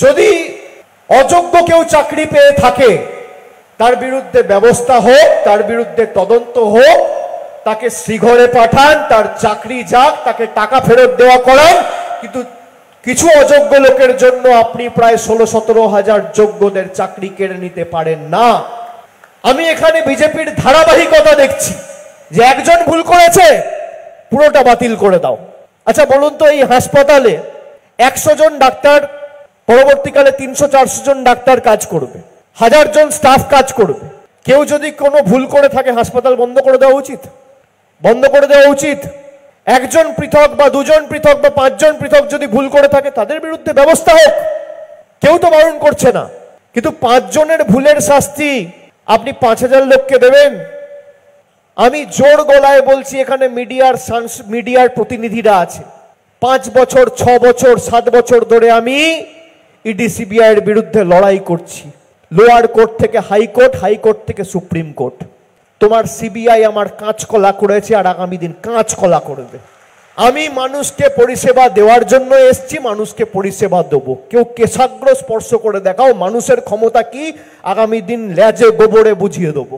যদি অযোগ্য কেউ চাকরি পেয়ে থাকে তার বিরুদ্ধে ব্যবস্থা হোক, তার বিরুদ্ধে তদন্ত হোক, তাকে শ্রীঘরে পাঠান, তার চাকরি যাক, তাকে টাকা ফেরত দেওয়া করান। কিন্তু কিছু অযোগ্য লোকের জন্য আপনি প্রায় 16-17 হাজার যোগ্যদের চাকরি কেড়ে নিতে পারেন না। আমি এখানে বিজেপির ধারাবাহিকতা দেখছি যে একজন ভুল করেছে পুরোটা বাতিল করে দাও। আচ্ছা বলুন তো, এই হাসপাতালে 100 জন ডাক্তার, পরবর্তীকালে 300-400 জন ডাক্তার কাজ করবে, 1000 জন স্টাফ কাজ করবে। কেউ যদি কোনো ভুল করে থাকে হাসপাতাল বন্ধ করে দেওয়া উচিত, বন্ধ করে দেওয়া উচিত। একজন পৃথক বা দুজন পৃথক বা 5 জন পৃথক যদি ভুল করে থাকে তাদের বিরুদ্ধে ব্যবস্থা হোক, কেউ তো বারণ করছে না। কিন্তু 5 জনের ভুলের শাস্তি আপনি 5000 লোককে দেবেন? আমি জোর গলায় বলছি, এখানে মিডিয়ার প্রতিনিধিরা আছে, 5 বছর 6 বছর 7 বছর ধরে আমি ইডি সিবিআই এর বিরুদ্ধে লড়াই করছি, লোয়ার কোর্ট থেকে হাইকোর্ট, হাইকোর্ট থেকে সুপ্রিম কোর্ট। তোমার সিবিআই আমার কাঁচকলা করেছে আর আগামী দিন কাঁচকলা করবে। আমি মানুষকে পরিষেবা দেওয়ার জন্য এসেছি, মানুষকে পরিষেবা দেবো। কেউ কেশাগ্র স্পর্শ করে দেখাও মানুষের ক্ষমতা কি, আগামী দিন লেজে গোবরে বুঝিয়ে দেবো।